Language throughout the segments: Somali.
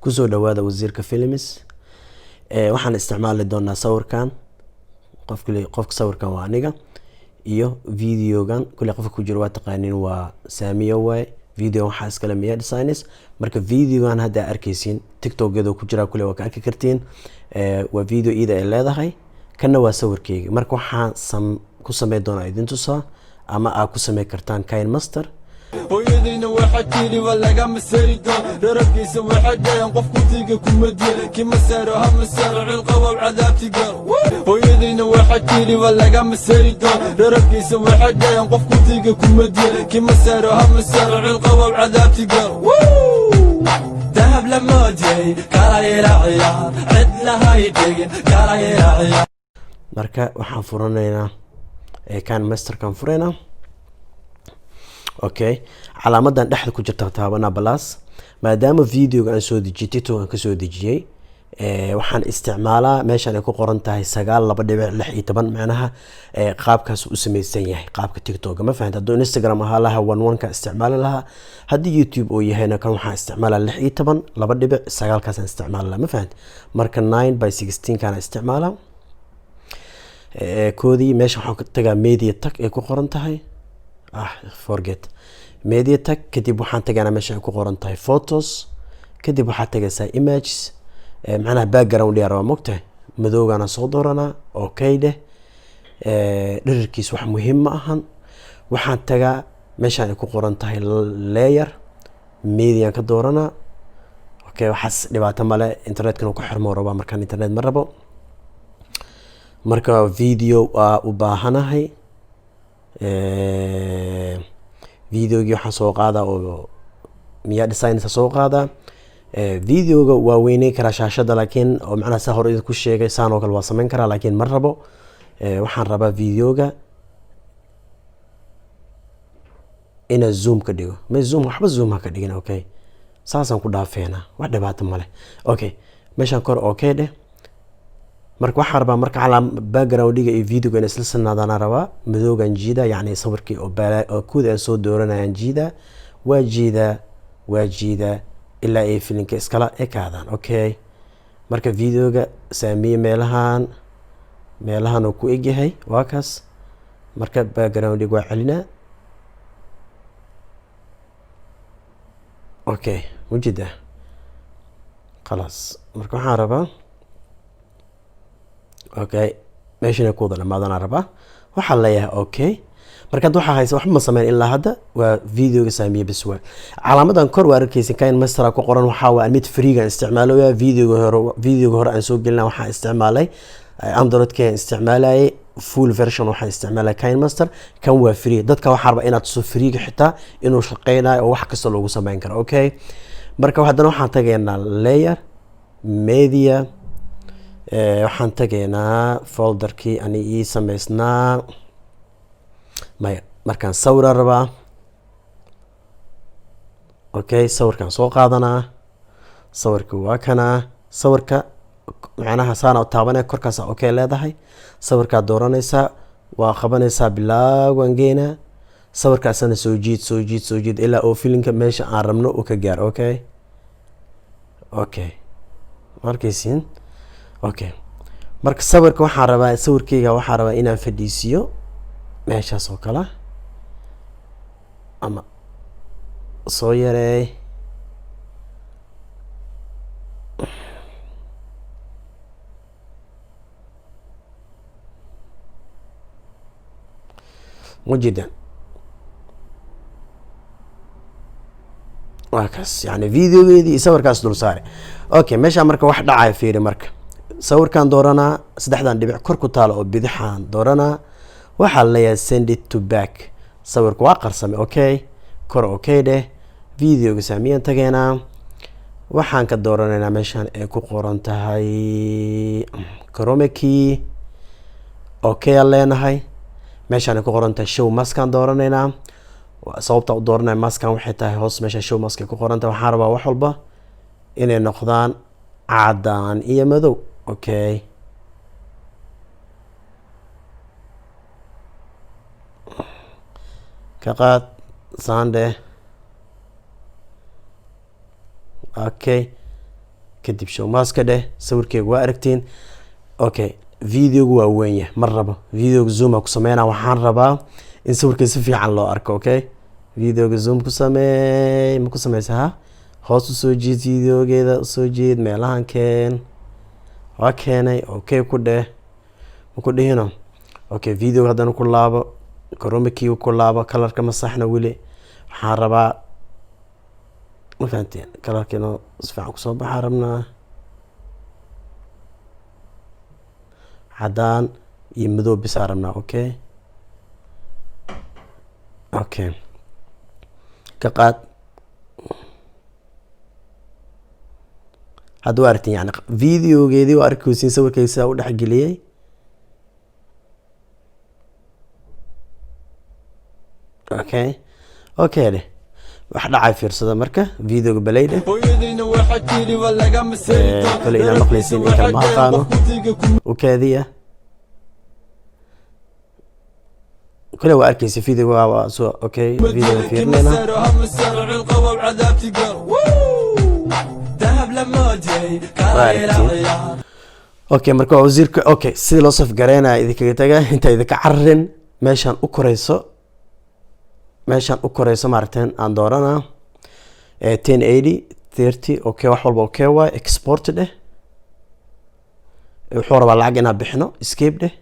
kusoo dhawaada wasiirka films waxaan isticmaali doonaa sawirkan qofka sawirkan waa aniga iyo videogan kulli qofka ku jiro waa taqaanin waa Saamiyo way video waxa iskala miya designs marka videogan hadda arkaysiin TikTok-geeda ku jira kulli waa ka arki kartiin waa video ida ay leedahay kana waa sawirkeyga marka waxaan ku sameey doonaa idin tusaa ama aad ku sameey kartaan KineMaster hooyadayna waxa tiri walaga masari doon darabkiisa waxa dhayn qof ku tiga kuma dil kima saaro hama saaro qabo cadaabti gal hooyadayna waxa tiri walaga masari doon darabkiisa waxa dhayn qof ku tiga kuma dil kima saaro hama saaro qabo cadaabti gal dahab lama jay kala yaraaciya cid lahay dhigin kala yaraaciya marka waxaan furanaynaa KineMaster kan furana okay calaamadan dhexda ku jirta taabana plus maadaama videoga aan soo dejiyay TikTok aan ka soo dejiyay waxaan isticmaalaa meeshan ay ku qoran tahay 9.6 macnaha qaabkaas u sameeysan yahay qaabka TikTok ma fahantaa haduu Instagram ahaa laha 11 ka isticmaali lahaa hadii YouTube oo yahayna kan waxaan isticmaalaa 16.2.9 kaas aan isticmaalaa ma fahantaa marka 9/16 kan isticmaalaa koodii meesha waxaan ka tagaa MediaTek ay ku qoran tahay forget MediaTek kadib waxaan tagana meesha ay ku qoran tahay photos kadib waxaan tagaysaa images macnaha background yar waa mogtahay madowgana soo doorana okay dheh dhererkiis wax muhiim ma ahan waxaan tagaa meesha ay ku qoran tahay layer media ka doorana okay waxaas dhibaato male internetka ku xirmo raba markaan internet ma rabo marka video u baahanahay videogi waxaan soo qaadaa oo miya designs soo qaadaa videoga waa weynay kara shaashada laakiin oo macnaha sa hore ku sheegay saan oo kale waa sameyn karaa laakiin ma rabo waxaan rabaa videoga ina zoom ka dhigo ma zoom waxba zoom ka dhigin okay saasan ku dhaafeena wax dhibaato male okay meeshan kor okay dheh marka waxaan rabaa marka calaam background-iga iyo videoga inay isla sanaadaan rabaa madowgan jiida yani sawirkii oo kuda aan soo dooranayaan jiida waa jiida ilaa ay filinka iskala ekaadaan okay marka videoga Saamiyo meelahan uu ku egyahay waa kaas marka background-iga waa celina okay wajida خلاص marka waxaan rabaa okay meeshana ku wada dhamaadana rabaa waxaa leeyahay okay marka waxa haysa wax ma sameyn ilaa hadda waa videoga Saamiyo biswa calaamadan kor waa arkaysan KineMaster ku qoran waxa waa mid free ga isticmaalayo videoga hore aan soo gelina waxa isticmaalay Android ka isticmaalay full version waxa isticmaalay KineMaster kan waa free dadka waxa rabaa inaad soo free ga xitaa inuu shaqeynayo oo wax kasta lagu sameyn karo okay marka haddana waxaan tagaynaa layer media waxaan tagaynaa folderkii ani ii sameysnaa maya markaan sawir rabaa okay sawirkan soo qaadanaa sawirka waa kana sawirka macnaha saana taabanay korkaas okay leedahay sawirka dooranaysa waa qabanaysa bilaawangeena sawirkaasna soo jiid ilaa oo filinka meesha aan rabno oo ka gaar okay markaysiin okay marka sawirka waxaan rabaa sawirkeyga waxaan rabaa inaan fadhiisiyo meeshaas oo kala ama soo yareey mujidan waa kaas yani videogeedii sawirkaas dul saare okay meesha marka wax dhacay fiiri marka sawirkan dooranaa saddexdan dhibic kor ku taalo oo bidixaan dooranaa waxa la leeyahay send it to back sawirku waa qarsame okay kor okay dheh videoga Saamiyan tageena waxaan ka dooranaynaa meeshan ay ku qoran tahay chroma key okay leenahay meeshan ay ku qoran tahay show mask kan dooranaynaa sababta u dooranay maskan waxay tahay hoos meesha show mask ku qoran tahay waxaan rabaa wax walba inay noqdaan cadaan iyo madow okay ka qaad Sunday okay kadib show maska dheh sawirkeyga waa aragtiin okay videogu waa weyn yahay mar rabo videoga zoom ku sameynaa waxaan rabaa in sawirka si fiican loo arko okay videoga zoom ku sameey ma ku sameysaa hoos u soo jiid videogeeda u soo jiid meelahan keen waa keenay okay ku dheh ma ku dhihino okay videoga haddana ku laabo chroma key ku laabo kalarka ma saxna weli waxaan rabaa ma fahanteen kalarkeena si fiican kusoo baxaa rabnaa cadaan iyo madow bisaa rabnaa okay okay ka qaad hadda waa aragtiin yani videogeedii waa arkaysiin sawirkayga sidaa u dhexgeliyey okay okay dheh wax dhacay fiirsada marka videoga balay dheh kale inaan maqlaysiin in kale ma aqaano u kaadiya kale waa arkaysa videoga waa soo okay videoga fiirnayna okay marka wasiirka okay sida loo saf gareynaya idinkaga taga inta idinka cararin meeshaan u koreyso maaragteen aan dooranaa 1080 30 okay wax walba okay waa export dheh wuxuu rabaa lacag inaan bixino escape dheh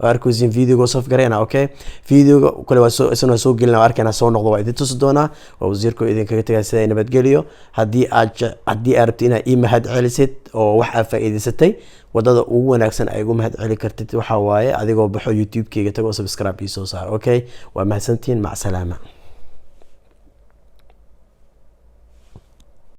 arkaysiin videoga saf gareena okay videoga kale waa soo isna soo gelina arkayna soo noqdo waa idin tusi doonaa waa wasiirku idinkaga tagay sida nabadgeliyo haddii aad rabtid inaad ii mahad celisid oo wax aad faa'iidaysatay wadada ugu wanaagsan ay ugu mahad celi kartid waxa waaye adigoo baxo youtube-keyga tago subscribe ii soo saar okay waa mahadsantiin mac salaama